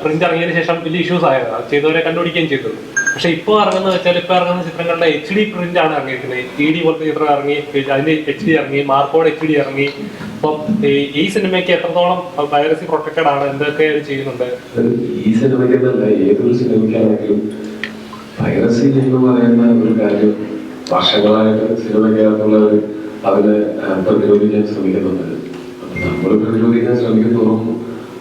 Print ഇറങ്ങിയതിനു ശേഷം വലിയ issues ആയത്, ചെയ്തവരെ കണ്ടുപിടിക്കുകയും ചെയ്തത്. പക്ഷെ ഇപ്പോൾ ഇറങ്ങുന്ന വെച്ചാൽ ഇപ്പൊ ഇറങ്ങുന്ന ചിത്രങ്ങളുടെ HD പ്രിന്റ് ആണ് ഇറങ്ങിയിരിക്കുന്നത്. TD പോലത്തെ ചിത്രം ഇറങ്ങി, അതിന്റെ HD ഇറങ്ങി, മാർക്കോഡ് HD ഇറങ്ങി. അപ്പം ഈ സിനിമയ്ക്ക് എത്രത്തോളം പൈറസി പ്രൊട്ടക്റ്റഡ് ആണ്, എന്തൊക്കെ ചെയ്യുന്നുണ്ട്? ഈ സിനിമയ്ക്കെന്നല്ല, ഏതൊരു സിനിമയ്ക്കാണെങ്കിലും പൈറസി എന്ന് പറയുന്ന ഒരു കാര്യം വർഷങ്ങളായിട്ട് സിനിമയ്ക്കകത്തുള്ളവർ അതിനെ പ്രതിരോധിക്കാൻ ശ്രമിക്കുന്നുണ്ട്. നമ്മൾ പ്രതിരോധിക്കാൻ ശ്രമിക്കുന്നതും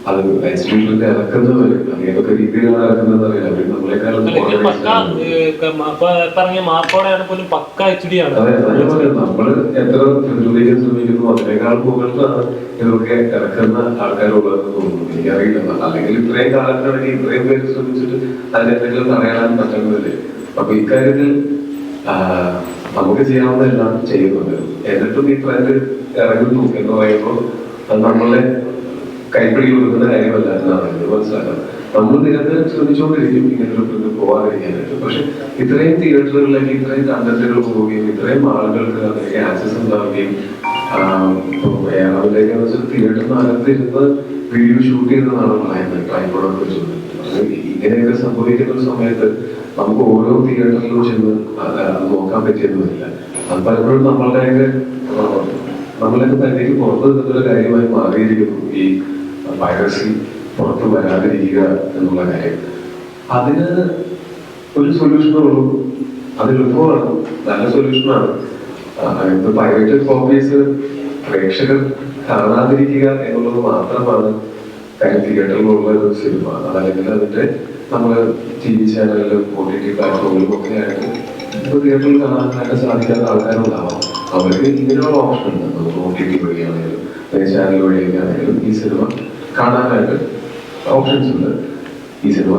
അത് എക്സ്ട്രീമിന്റെ ഇറക്കുന്നവർ അത് ഏതൊക്കെ രീതിയിലാണ് ഇറക്കുന്നത് അറിയാം. അവർ നമ്മളെക്കാളും നമ്മൾ എത്ര പ്രതിരോധിക്കാൻ ശ്രമിക്കുന്നു അതിനേക്കാൾ മുകളിലാണ് ഇതൊക്കെ ഇറക്കുന്ന ആൾക്കാരുള്ളതെന്ന് തോന്നുന്നു. എനിക്കറിയില്ല, അല്ലെങ്കിൽ ഇത്രയും കാലത്തിനിടയ്ക്ക് ഇത്രയും പേര് ശ്രമിച്ചിട്ട് അതിനെന്തെങ്കിലും തടയാൻ പറ്റുന്നില്ലേ. അപ്പൊ ഇക്കാര്യത്തിൽ നമുക്ക് ചെയ്യാവുന്നതെല്ലാം ചെയ്യുന്നുണ്ട്. എന്നിട്ടും ഈ ട്രെൻഡ് ഇറങ്ങുന്നു എന്ന് പറയുമ്പോൾ അത് നമ്മളെ കൈപ്പിടി കൊടുക്കുന്ന കാര്യമല്ല എന്നാണ് ഇത് മനസ്സിലാക്കുന്നത്. നമ്മൾ നിരന്തരം ശ്രമിച്ചുകൊണ്ടിരിക്കും ഇങ്ങനൊരു ട്രെൻഡ് പോകാതിരിക്കാനായിട്ട്. പക്ഷെ ഇത്രയും തിയേറ്ററുകളിലേക്ക് ഇത്രയും കണ്ടന്റുകൾ പോവുകയും ഇത്രയും ആളുകൾക്ക് അതിലേക്ക് ആക്സസ് ഉണ്ടാവുകയും അതിലേക്ക് വെച്ചാൽ തിയേറ്ററിനകത്തിരുന്ന് വീഡിയോ ഷൂട്ട് ചെയ്യുന്നതാണ് പറയുന്നത് ട്രൈപോഡൊക്കെ വെച്ചുകൊണ്ട്. ഇങ്ങനെയൊക്കെ സംഭവിക്കുന്ന ഒരു സമയത്ത് നമുക്ക് ഓരോ തിയേറ്ററിലും ചെന്ന് നോക്കാൻ പറ്റിയെന്ന് വരില്ല. അത് പലപ്പോഴും നമ്മളെയൊക്കെ തനിക്ക് പുറത്തു നിന്നുള്ള കാര്യമായി മാറിയിരിക്കുന്നു ഈ പൈറസി പുറത്ത് വരാതിരിക്കുക എന്നുള്ള കാര്യം. അതിന് ഒരു സൊല്യൂഷനേ ഉള്ളൂ, അത് എളുപ്പമാണ്, നല്ല സൊല്യൂഷനാണ്. ഇപ്പൊ പൈറേറ്റഡ് കോപ്പീസ് പ്രേക്ഷകർ കാണാതിരിക്കുക എന്നുള്ളത് മാത്രമാണ് തിയേറ്ററിലുള്ള ഒരു സിനിമ. അതല്ലെങ്കിൽ അതിന്റെ നമ്മള് TV ചാനലിലും OTT പ്ലാറ്റ്ഫോമിലും ഒക്കെ ആയിട്ട് ഇപ്പൊ തിയേറ്ററിൽ കാണാനായിട്ട് സാധിക്കാത്ത ആൾക്കാരുണ്ടാവാം. അവർക്ക് ഇങ്ങനെയുള്ള ഓപ്ഷൻ ഉണ്ട്. നമുക്ക് OTT വഴിയാണെങ്കിലും ചാനൽ വഴിയൊക്കെ ആണെങ്കിലും ഈ സിനിമ കാണാനായിട്ട് ഓപ്ഷൻസ് ഉണ്ട്. ഈ സിനിമ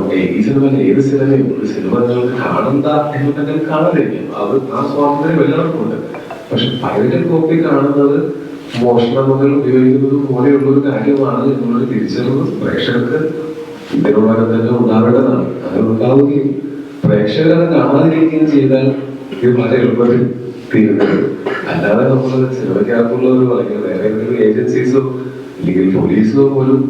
ഏത് സിനിമയും ഒരു സിനിമ നിങ്ങൾക്ക് കാണണ്ട എന്നുണ്ടെങ്കിൽ കാണാതിരിക്കും. അത് ആ സ്വാതന്ത്ര്യം എല്ലാവർക്കും ഉണ്ട്. പക്ഷെ പൈറേറ്റഡ് കോപ്പി കാണുന്നത് മോഷണങ്ങൾ ഉപയോഗിക്കുന്നത് പോലെയുള്ള ഒരു കാര്യമാണ് എന്നുള്ളൊരു തിരിച്ചറിവ് പ്രേക്ഷകർക്ക് ഇതിനോടകം തന്നെ ഉണ്ടാവേണ്ടതാണ്. അങ്ങനെ ഉണ്ടാവുകയും പ്രേക്ഷകർ കാണാതിരിക്കുകയും ചെയ്താൽ ഇത് വളരെ എളുപ്പത്തിൽ തീരുന്നത്. അല്ലാതെ നമ്മൾ സിനിമയ്ക്കകത്തുള്ളവരോ അല്ലെങ്കിൽ വേറെ ഏതെങ്കിലും ഏജൻസീസോ അല്ലെങ്കിൽ പോലീസോ പോലും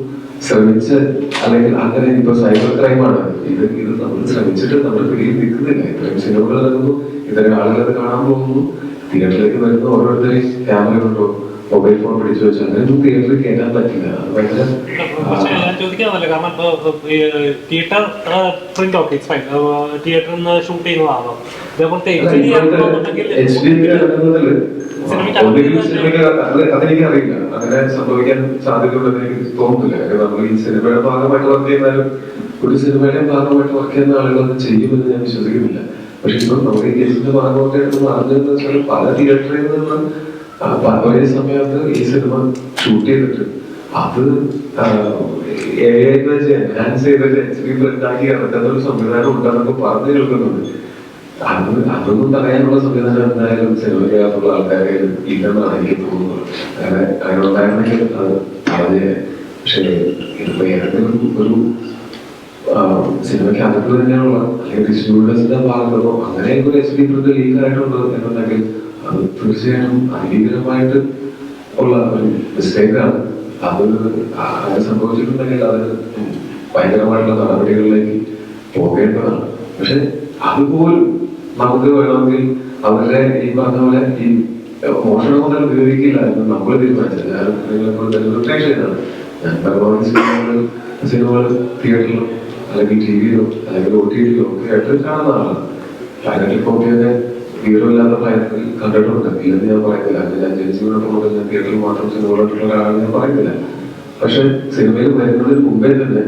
ശ്രമിച്ച് അല്ലെങ്കിൽ അങ്ങനെ ഇപ്പൊ സൈബർ ക്രൈമാണ് ഇത് നമ്മൾ ശ്രമിച്ചിട്ട് നമ്മൾ പിടിയിൽ നിൽക്കുന്നില്ല. ഇത്രയും സിനിമകൾ ഇറങ്ങുന്നു, ഇത്തരം ആളുകൾ കാണാൻ പോകുന്നു, തിയേറ്ററിലേക്ക് വരുന്ന ഓരോരുത്തരെയും ക്യാമറ കൊണ്ടോ മൊബൈൽ ഫോൺ പിടിച്ചു വെച്ച് അങ്ങനെയൊന്നും തിയേറ്ററിൽ കയറ്റാൻ പറ്റില്ല. അത് ഭയങ്കര ചോദിക്കാന്നല്ല, കാരണം തിയേറ്റർ പ്രിന്റ് ഓക്കെ തിയേറ്ററിൽ നിന്ന് ഷൂട്ട് ചെയ്യുന്നതാണോ, അതേപോലത്തെ അതെനിക്ക് അറിയില്ല. അങ്ങനെ സംഭവിക്കാൻ സാധ്യതയുണ്ടെന്ന് എനിക്ക് തോന്നുന്നില്ല. കാരണം നമ്മൾ ഈ സിനിമയുടെ ഭാഗമായിട്ട് വർക്ക് ചെയ്യുന്നാലും ഒരു സിനിമയുടെ ഭാഗമായിട്ട് വർക്ക് ചെയ്യുന്ന ആളുകൾ അത് ചെയ്യുമെന്ന് ഞാൻ വിശ്വസിക്കുന്നില്ല. പക്ഷെ ഇപ്പം നമ്മുടെ ഈ കേസിന്റെ ഭാഗമായിട്ട് അറിഞ്ഞതെന്ന് വെച്ചാൽ പല തിയേറ്ററിൽ നിന്ന് ഒരേ സമയത്ത് ഈ സിനിമ ഷൂട്ട് ചെയ്തിട്ട് അത് വെച്ച് എൻഹാൻസ് ചെയ്തിട്ട് HD പ്രിന്റാക്കി ഇറക്കുന്ന ഒരു സംവിധാനം ഉണ്ടെന്നൊക്കെ പറഞ്ഞു കേൾക്കുന്നുണ്ട്. അതൊന്നും പറയാനുള്ള സംവിധാനം എന്തായാലും സിനിമയ്ക്കകത്തുള്ള ആൾക്കാരെ ഇല്ലെന്നാണ് എനിക്ക് തോന്നുന്നത്. അങ്ങനെ ഉണ്ടായിരുന്നെങ്കിൽ അത് പറഞ്ഞേ. പക്ഷേ ഇതിപ്പോ ഏതെങ്കിലും ഒരു സിനിമയ്ക്കകത്ത് തന്നെയുള്ള അല്ലെങ്കിൽ ഡിസ്ട്രിബ്യൂട്ടേഴ്സിന്റെ ഭാഗത്തോ അങ്ങനെ ഒരു HD പ്രിന്റ് ലീക്ക് ആയിട്ടുണ്ട് എന്നുണ്ടെങ്കിൽ അത് തീർച്ചയായിട്ടും അതിഭീകരമായിട്ട് ഉള്ള ഒരു മിസ്റ്റേക്കാണ്. അത് അങ്ങനെ സംഭവിച്ചിട്ടുണ്ടെങ്കിൽ അത് ഭയങ്കരമായിട്ടുള്ള നടപടികളിലേക്ക് പോകേണ്ടതാണ്. പക്ഷെ അതുപോലും നമുക്ക് വേണമെങ്കിൽ അവരുടെ ഈ പറഞ്ഞ പോലെ ഈ മോഷണം കൊണ്ടും ഉപയോഗിക്കില്ല എന്ന് നമ്മൾ തീരുമാനിച്ചത്. ഞാൻ പരമാവധി സിനിമകൾ തിയേറ്ററിലും അല്ലെങ്കിൽ TV-യിലോ അല്ലെങ്കിൽ OTT-യിലോ ഒക്കെ ആയിട്ട് കാണുന്ന ആളാണ്. പൈറേറ്റഡ് കോപ്പിയൊക്കെ വിവരമില്ലാത്ത പ്രായത്തിൽ കണ്ടിട്ടുണ്ട്, ഇല്ലെന്ന് ഞാൻ പറയുന്നില്ല. ഞാൻ ജനിച്ചുകൊണ്ട് ഞാൻ തിയേറ്ററിൽ മാത്രം സിനിമകളുള്ള ഒരാളാണ് ഞാൻ പറയുന്നില്ല. പക്ഷെ സിനിമയിൽ വരുന്നതിന് മുമ്പേ തന്നെ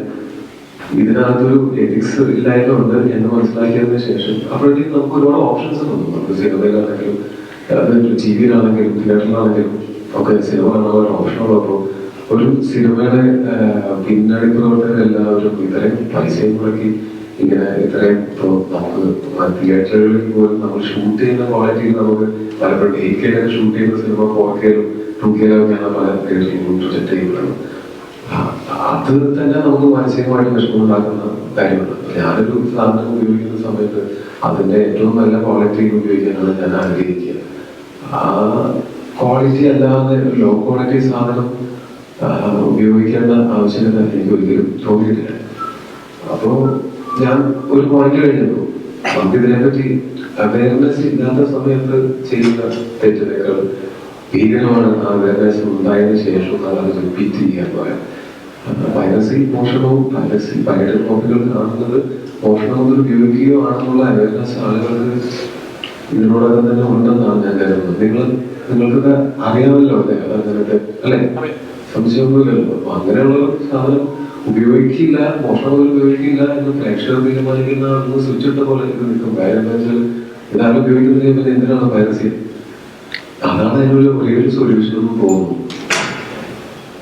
ഇതിനകത്തൊരു എത്തിക്സ് ഇല്ലായ്മ ഉണ്ട് എന്ന് മനസ്സിലാക്കിയതിനു ശേഷം അപ്പോഴത്തേക്കും നമുക്ക് ഒരുപാട് ഓപ്ഷൻസ് തോന്നും. നമുക്ക് സിനിമയിലാണെങ്കിലും TV-യിലാണെങ്കിലും തിയേറ്ററിലാണെങ്കിലും ഒക്കെ സിനിമ കാണാൻ ഒരു ഓപ്ഷൻ ഉള്ളപ്പോൾ ഒരു സിനിമയുടെ പിന്നണി പ്രവർത്തകരെല്ലാവരും ഇത്രയും പൈസയും മുടക്കി ഇങ്ങനെ ഇത്രയും ഇപ്പോൾ നമുക്ക് തിയേറ്ററുകളിൽ പോലും നമ്മൾ ഷൂട്ട് ചെയ്യുന്ന ക്വാളിറ്റിയിൽ നമുക്ക് പലപ്പോഴും 8K ഷൂട്ട് ചെയ്യുന്ന സിനിമ 4K-ലും 2K-ലും ഒക്കെയാണ് പല തിയേറ്ററിലും പ്രൊജക്ട് ചെയ്യപ്പെടുന്നത്. അത് തന്നെ നമുക്ക് മാനസികമായിട്ട് വിഷമമുണ്ടാക്കുന്ന കാര്യമാണ്. ഞാനൊരു സാധനം ഉപയോഗിക്കുന്ന സമയത്ത് അതിന്റെ ഏറ്റവും നല്ല ക്വാളിറ്റിയിൽ ഉപയോഗിക്കാനാണ് ഞാൻ ആഗ്രഹിക്കുക. ആ ക്വാളിറ്റി അല്ലാതെ ലോ ക്വാളിറ്റി സാധനം ഉപയോഗിക്കേണ്ട ആവശ്യകത എനിക്ക് ഒരിക്കലും തോന്നിയിട്ടില്ല. അപ്പോ ഞാൻ ഒരു പോയിന്റ് കഴിഞ്ഞു നമുക്കിതിനെ പറ്റി അവയർനെസ് ഇല്ലാത്ത സമയത്ത് ചെയ്യുന്ന തെറ്റിനേക്കാൾ ഭീകരമാണ് അവയർനെസ് ഉണ്ടായതിനു ശേഷം അത് റിപ്പീറ്റ് ചെയ്യാൻ പറയാം. പൈറസി മോഷണവും പൈറേറ്റഡ് കോപ്പികൾ കാണുന്നത് മോഷണവും ഉപയോഗിക്കുകയോ ആണെന്നുള്ള അവയർനെസ് ആളുകൾക്ക് ഇതിനോടൊപ്പം തന്നെ ഉണ്ടെന്നാണ് ഞാൻ കരുതുന്നത്. നിങ്ങൾക്കൊക്കെ അറിയാമല്ലോ അങ്ങനത്തെ അല്ലെ, സംശയമൊന്നുമില്ലല്ലോ. അപ്പൊ അങ്ങനെയുള്ള സാധനം ഉപയോഗിക്കില്ല, മോഷണം ഉപയോഗിക്കില്ല എന്ന് പ്രേക്ഷകർ തീരുമാനിക്കുന്ന സ്വിച്ച് ഇട്ട പോലെ ഇത് നിൽക്കും. കാര്യം എന്താ വെച്ചാൽ ഇതാരും ഉപയോഗിക്കുന്നില്ല, പിന്നെ എന്തിനാണ് പൈറസി? അതാണ് അതിനൊരു ഒരേ ഒരു സൊല്യൂഷൻ എന്ന് തോന്നുന്നു.